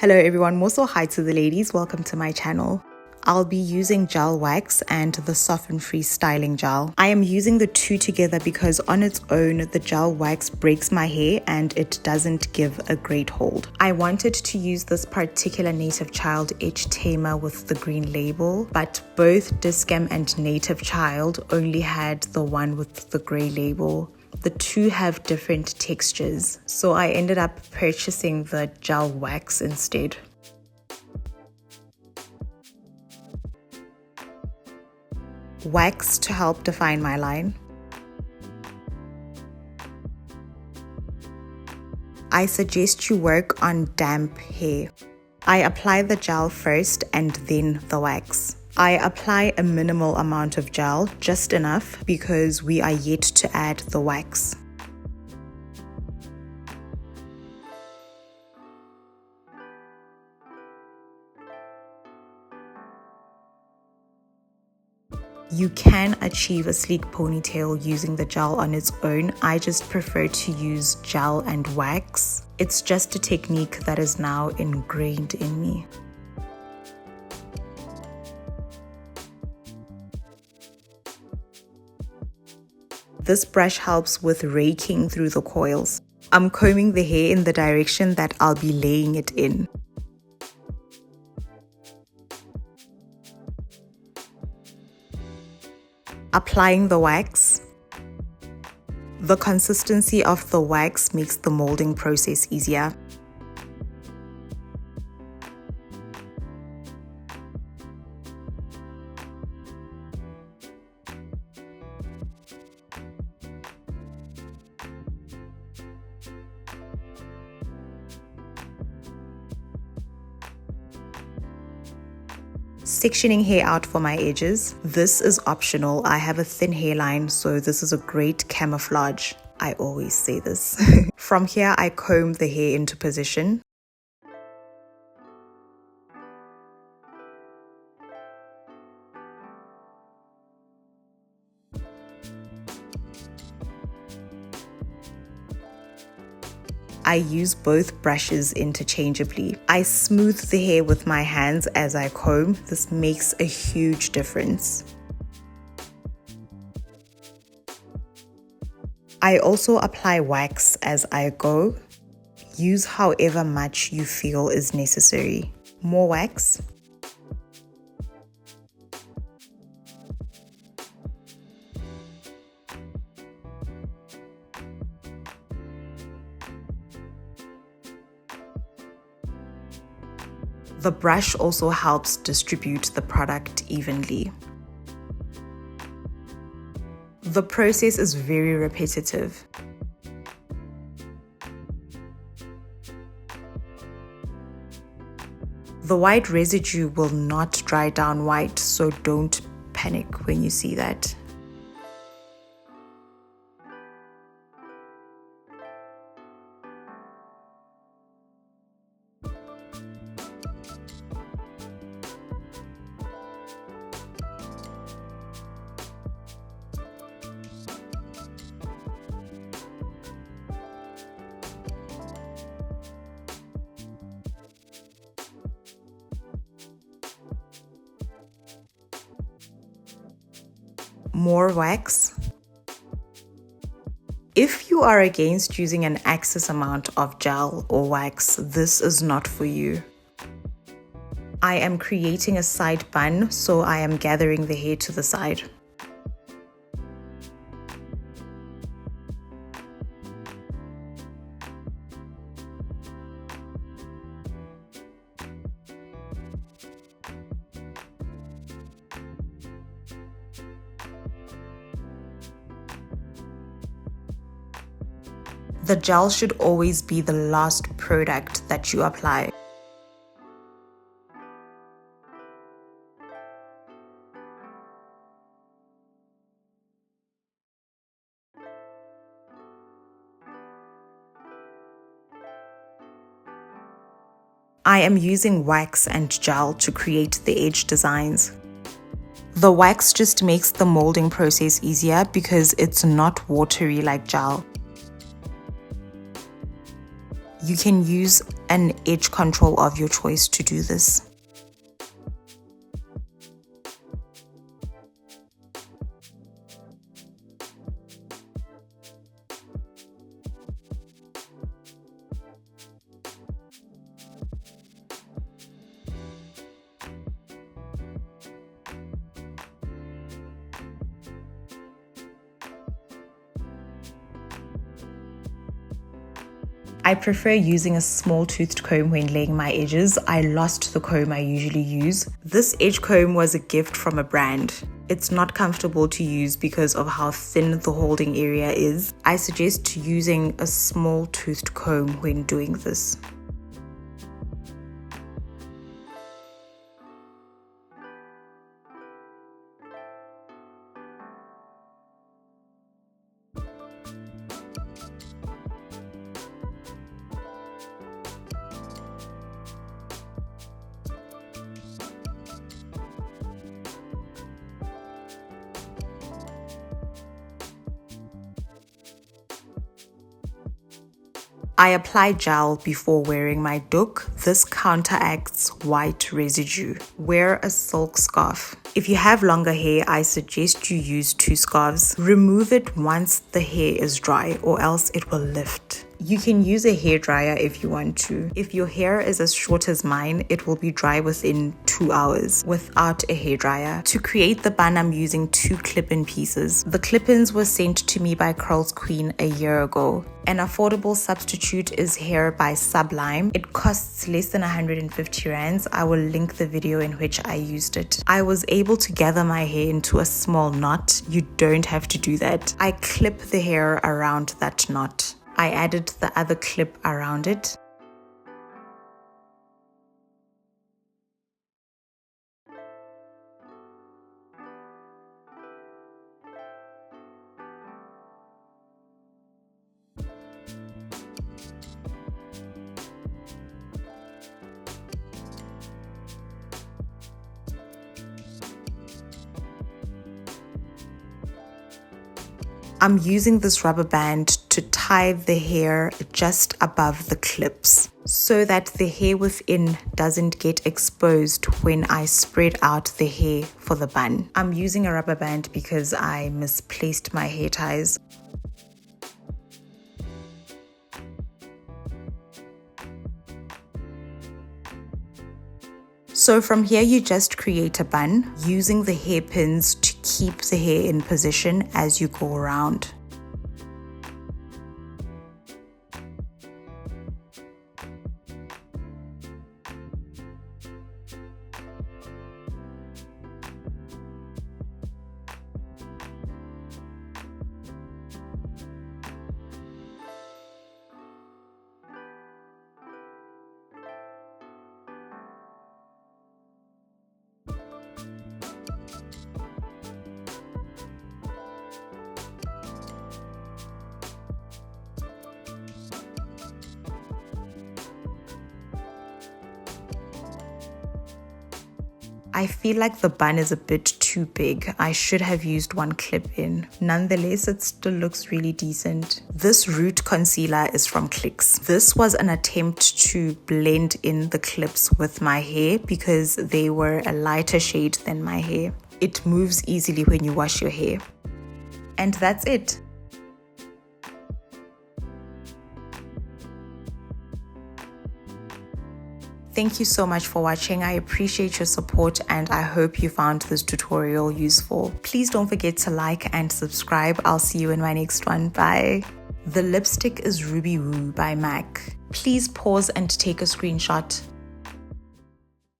Hello everyone, also hi to the ladies, welcome to my channel. I'll be using gel wax and the Sof N free styling gel. I am using the two together because on its own the gel wax breaks my hair and it doesn't give a great hold. I wanted to use this particular native child edge tamer with the green label, but both Discam and native child only had the one with the grey label. The two have different textures, so I ended up purchasing the gel wax instead. Wax to help define my line. I suggest you work on damp hair. I apply the gel first and then the wax. I apply a minimal amount of gel, just enough because we are yet to add the wax. You can achieve a sleek ponytail using the gel on its own. I just prefer to use gel and wax. It's just a technique that is now ingrained in me. This brush helps with raking through the coils. I'm combing the hair in the direction that I'll be laying it in. Applying the wax. The consistency of the wax makes the molding process easier. Sectioning hair out for my edges. This is optional. I have a thin hairline, so this is a great camouflage. I always say this. From here, I comb the hair into position. I use both brushes interchangeably. I smooth the hair with my hands as I comb. This makes a huge difference. I also apply wax as I go. Use however much you feel is necessary. More wax. The brush also helps distribute the product evenly. The process is very repetitive. The white residue will not dry down white, so don't panic when you see that. More wax. If you are against using an excess amount of gel or wax, this is not for you. I am creating a side bun, so I am gathering the hair to the side. The gel should always be the last product that you apply. I am using wax and gel to create the edge designs. The wax just makes the molding process easier because it's not watery like gel. You can use an edge control of your choice to do this. I prefer using a small toothed comb when laying my edges. I lost the comb I usually use. This edge comb was a gift from a brand. It's not comfortable to use because of how thin the holding area is. I suggest using a small toothed comb when doing this. I apply gel before wearing my doek. This counteracts white residue. Wear a silk scarf. If you have longer hair, I suggest you use 2 scarves. Remove it once the hair is dry or else it will lift. You can use a hairdryer if you want to. If your hair is as short as mine, it will be dry within 2 hours without a hairdryer. To create the bun, I'm using 2 clip-in pieces. The clip-ins were sent to me by Curls Queen a year ago. An affordable substitute is hair by Stylin. It costs less than 150 rands. I will link the video in which I used it. I was able to gather my hair into a small knot. You don't have to do that. I clip the hair around that knot. I added the other clip around it. I'm using this rubber band to tie the hair just above the clips so that the hair within doesn't get exposed when I spread out the hair for the bun. I'm using a rubber band because I misplaced my hair ties. So from here, you just create a bun using the hairpins to keep the hair in position as you go around. I feel like the bun is a bit too big. I should have used 1 clip in. Nonetheless, it still looks really decent. This root concealer is from Clicks. This was an attempt to blend in the clips with my hair because they were a lighter shade than my hair. It moves easily when you wash your hair. And that's it. Thank you so much for watching. I appreciate your support and I hope you found this tutorial useful. Please don't forget to like and subscribe. I'll see you in my next one. Bye. The lipstick is Ruby Woo by MAC. Please pause and take a screenshot.